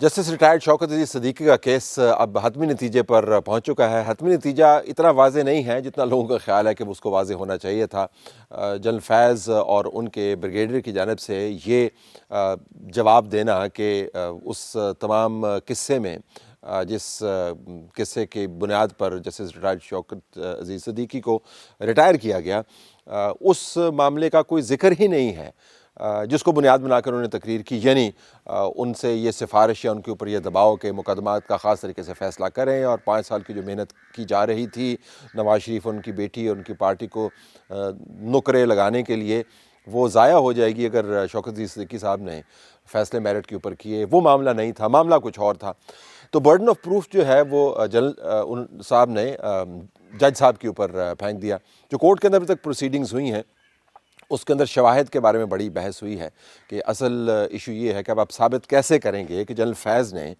Justice retired Shaukat Aziz Siddiqui کا case اب حتمی نتیجے پر پہنچ چکا ہے۔ حتمی نتیجہ اتنا واضح نہیں ہے جتنا لوگوں کا خیال ہے کہ اس کو واضح ہونا چاہیے تھا۔ جنرل فیض اور ان کے بریگیڈیئر کی جانب سے یہ جواب دینا کہ اس تمام قصے میں جس قصے کی بنیاد پر جسٹس ریٹائرڈ شوکت عزیز صدیقی کو ریٹائر کیا گیا، اس معاملے کا کوئی ذکر ہی نہیں ہے جس کو بنیاد بنا کر انہوں نے تقریر کی، یعنی ان سے یہ سفارش یا ان کے اوپر یہ دباؤ کہ مقدمات کا خاص طریقے سے فیصلہ کریں، اور 5 سال کی جو محنت کی جا رہی تھی نواز شریف اور ان کی بیٹی اور ان کی پارٹی کو نکرے لگانے کے لیے، وہ ضائع ہو جائے گی اگر شوکت عزیز صدیقی صاحب نے فیصلے میرٹ کے اوپر کیے۔ وہ معاملہ نہیں تھا، معاملہ کچھ اور تھا۔ تو برڈن آف پروف جو ہے وہ جنرل صاحب نے جج صاحب کے اوپر پھینک دیا۔ جو کورٹ کے اندر ابھی تک پروسیڈنگز ہوئی ہیں اس کے اندر شواہد کے بارے میں بڑی بحث ہوئی ہے کہ اصل ایشو یہ ہے کہ اب آپ ثابت کیسے کریں گے کہ جنرل فیض نے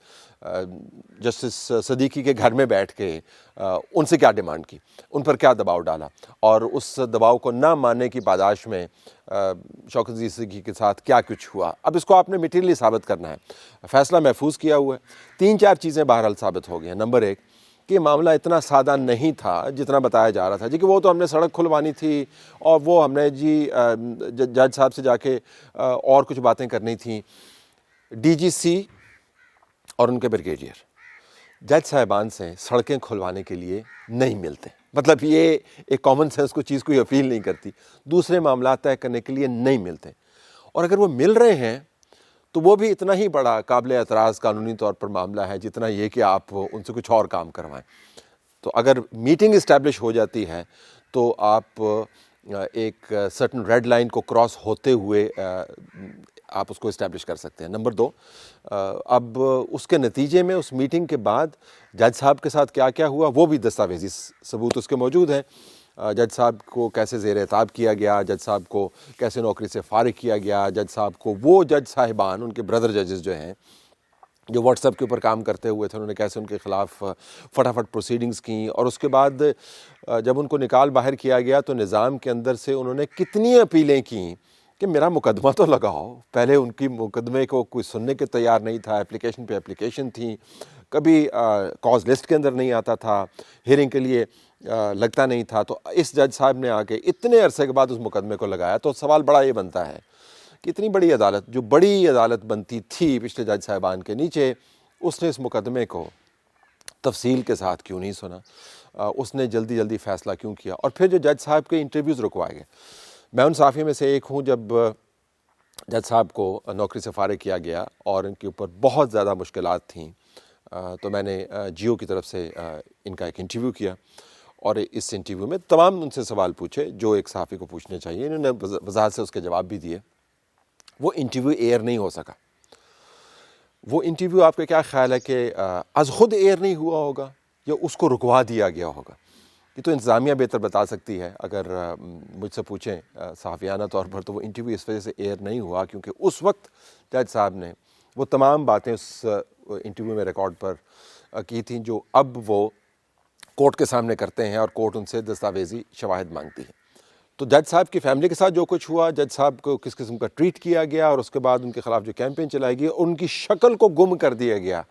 جسٹس صدیقی کے گھر میں بیٹھ کے ان سے کیا ڈیمانڈ کی، ان پر کیا دباؤ ڈالا، اور اس دباؤ کو نہ ماننے کی پاداش میں شوکت عزیز صدیقی کے ساتھ کیا کچھ ہوا۔ اب اس کو آپ نے میٹیریلی ثابت کرنا ہے۔ فیصلہ محفوظ کیا ہوا ہے۔ 3-4 چیزیں بہرحال ثابت ہو گئی ہیں۔ نمبر 1 کہ معاملہ اتنا سادہ نہیں تھا جتنا بتایا جا رہا تھا کہ وہ تو ہم نے سڑک کھلوانی تھی اور وہ ہم نے جج صاحب سے جا کے اور کچھ باتیں کرنی تھیں۔ ڈی جی سی اور ان کے بریگیڈیئر جج صاحبان سے سڑکیں کھلوانے کے لیے نہیں ملتے، مطلب یہ ایک کامن سینس کو چیز کوئی اپیل نہیں کرتی، دوسرے معاملات طے کرنے کے لیے نہیں ملتے، اور اگر وہ مل رہے ہیں تو وہ بھی اتنا ہی بڑا قابل اعتراض قانونی طور پر معاملہ ہے جتنا یہ کہ آپ ان سے کچھ اور کام کروائیں۔ تو اگر میٹنگ اسٹیبلش ہو جاتی ہے تو آپ ایک سرٹن ریڈ لائن کو کراس ہوتے ہوئے آپ اس کو اسٹیبلش کر سکتے ہیں۔ نمبر 2 اب اس کے نتیجے میں اس میٹنگ کے بعد جج صاحب کے ساتھ کیا کیا ہوا وہ بھی دستاویزی ثبوت اس کے موجود ہیں۔ جج صاحب کو کیسے زیر اعتاب کیا گیا، جج صاحب کو کیسے نوکری سے فارغ کیا گیا، جج صاحب کو وہ جج صاحبان ان کے بردر ججز جو ہیں جو واٹس ایپ کے اوپر کام کرتے ہوئے تھے، انہوں نے کیسے ان کے خلاف فٹافٹ پروسیڈنگز کیں، اور اس کے بعد جب ان کو نکال باہر کیا گیا تو نظام کے اندر سے انہوں نے کتنی اپیلیں کیں کہ میرا مقدمہ تو لگاؤ۔ پہلے ان کی مقدمے کو کوئی سننے کے تیار نہیں تھا، اپلیکیشن پہ اپلیکیشن تھیں، کبھی کاز لسٹ کے اندر نہیں آتا تھا، ہیئرنگ کے لیے لگتا نہیں تھا، تو اس جج صاحب نے آ کے اتنے عرصے کے بعد اس مقدمے کو لگایا۔ تو سوال بڑا یہ بنتا ہے کہ اتنی بڑی عدالت جو بڑی عدالت بنتی تھی پچھلے جج صاحبان کے نیچے، اس نے اس مقدمے کو تفصیل کے ساتھ کیوں نہیں سنا، اس نے جلدی جلدی فیصلہ کیوں کیا، اور پھر جو جج صاحب کے انٹرویوز رکوائے گئے۔ میں ان صحافیوں میں سے ایک ہوں، جب جج صاحب کو نوکری سے فارغ کیا گیا اور ان کے اوپر بہت زیادہ مشکلات تھیں، تو میں نے جیو کی طرف سے ان کا ایک انٹرویو کیا، اور اس انٹرویو میں تمام ان سے سوال پوچھے جو ایک صحافی کو پوچھنے چاہیے، انہوں نے وضاحت سے اس کے جواب بھی دیے۔ وہ انٹرویو ایئر نہیں ہو سکا۔ وہ انٹرویو آپ کا کیا خیال ہے کہ از خود ایئر نہیں ہوا ہوگا یا اس کو رکوا دیا گیا ہوگا؟ یہ تو انتظامیہ بہتر بتا سکتی ہے۔ اگر مجھ سے پوچھیں صحافیانہ طور پر تو وہ انٹرویو اس وجہ سے ایئر نہیں ہوا کیونکہ اس وقت جج صاحب نے وہ تمام باتیں اس انٹرویو میں ریکارڈ پر کی تھیں جو اب وہ کورٹ کے سامنے کرتے ہیں، اور کورٹ ان سے دستاویزی شواہد مانگتی ہے۔ تو جج صاحب کی فیملی کے ساتھ جو کچھ ہوا، جج صاحب کو کس قسم کا ٹریٹ کیا گیا، اور اس کے بعد ان کے خلاف جو کیمپین چلائی گئی، ان کی شکل کو گم کر دیا گیا،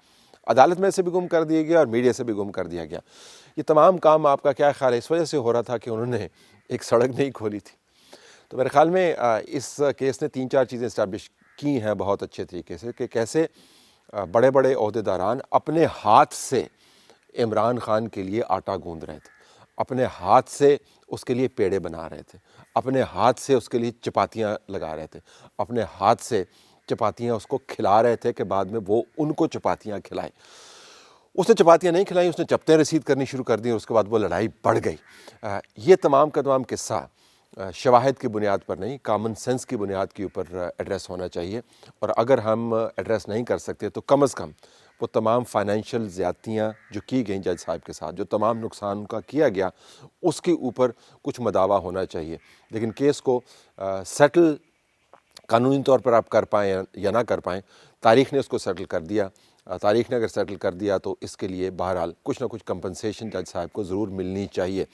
عدالت میں سے بھی گم کر دیا گیا اور میڈیا سے بھی گم کر دیا گیا۔ یہ تمام کام آپ کا کیا خیال ہے اس وجہ سے ہو رہا تھا کہ انہوں نے ایک سڑک نہیں کھولی تھی؟ تو میرے خیال میں اس کیس نے 3-4 چیزیں اسٹیبلش کی ہیں بہت اچھے طریقے سے کہ کیسے بڑے بڑے عہدیداران اپنے ہاتھ سے عمران خان کے لیے آٹا گوندھ رہے تھے، اپنے ہاتھ سے اس کے لیے پیڑے بنا رہے تھے، اپنے ہاتھ سے اس کے لیے چپاتیاں لگا رہے تھے، اپنے ہاتھ سے چپاتیاں اس کو کھلا رہے تھے کہ بعد میں وہ ان کو چپاتیاں کھلائیں۔ اس نے چپاتیاں نہیں کھلائیں، اس نے چپتیں رسید کرنی شروع کر دیں، اور اس کے بعد وہ لڑائی بڑھ گئی۔ یہ تمام کا تمام قصہ شواہد کی بنیاد پر نہیں، کامن سینس کی بنیاد کے اوپر ایڈریس ہونا چاہیے، اور اگر ہم ایڈریس نہیں کر سکتے تو کم از کم وہ تمام فائنینشیل زیادتیاں جو کی گئیں جج صاحب کے ساتھ، جو تمام نقصان ان کا کیا گیا، اس کے اوپر کچھ مداوع ہونا چاہیے۔ لیکن کیس کو سیٹل قانونی طور پر آپ کر پائیں یا نہ کر پائیں، تاریخ نے اس کو سیٹل کر دیا۔ تاریخ نے اگر سیٹل کر دیا تو اس کے لیے بہرحال کچھ نہ کچھ کمپنسیشن جج صاحب کو ضرور ملنی چاہیے۔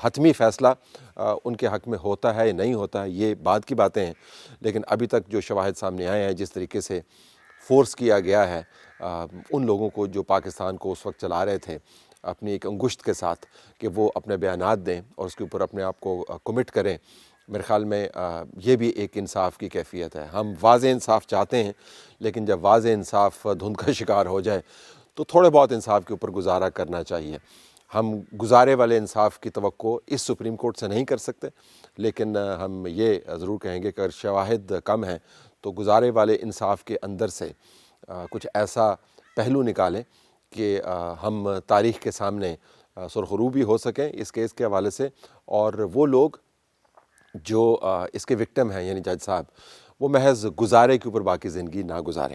حتمی فیصلہ ان کے حق میں ہوتا ہے یا نہیں ہوتا ہے یہ بعد کی باتیں ہیں، لیکن ابھی تک جو شواہد سامنے آئے ہیں، جس طریقے سے فورس کیا گیا ہے ان لوگوں کو جو پاکستان کو اس وقت چلا رہے تھے اپنی ایک انگشت کے ساتھ کہ وہ اپنے بیانات دیں اور اس کے اوپر اپنے آپ کو کمٹ کریں. میرے خیال میں یہ بھی ایک انصاف کی کیفیت ہے. ہم واضح انصاف چاہتے ہیں لیکن جب واضح انصاف دھند کا شکار ہو جائے تو تھوڑے بہت انصاف کے اوپر گزارا کرنا چاہیے. ہم گزارے والے انصاف کی توقع اس سپریم کورٹ سے نہیں کر سکتے، لیکن ہم یہ ضرور کہیں گے کہ اگر شواہد کم ہیں تو گزارے والے انصاف کے اندر سے کچھ ایسا پہلو نکالیں کہ ہم تاریخ کے سامنے سرخرو بھی ہو سکیں اس کیس کے حوالے سے، اور وہ لوگ جو اس کے وکٹم ہیں یعنی جج صاحب وہ محض گزارے کے اوپر باقی زندگی نہ گزاریں.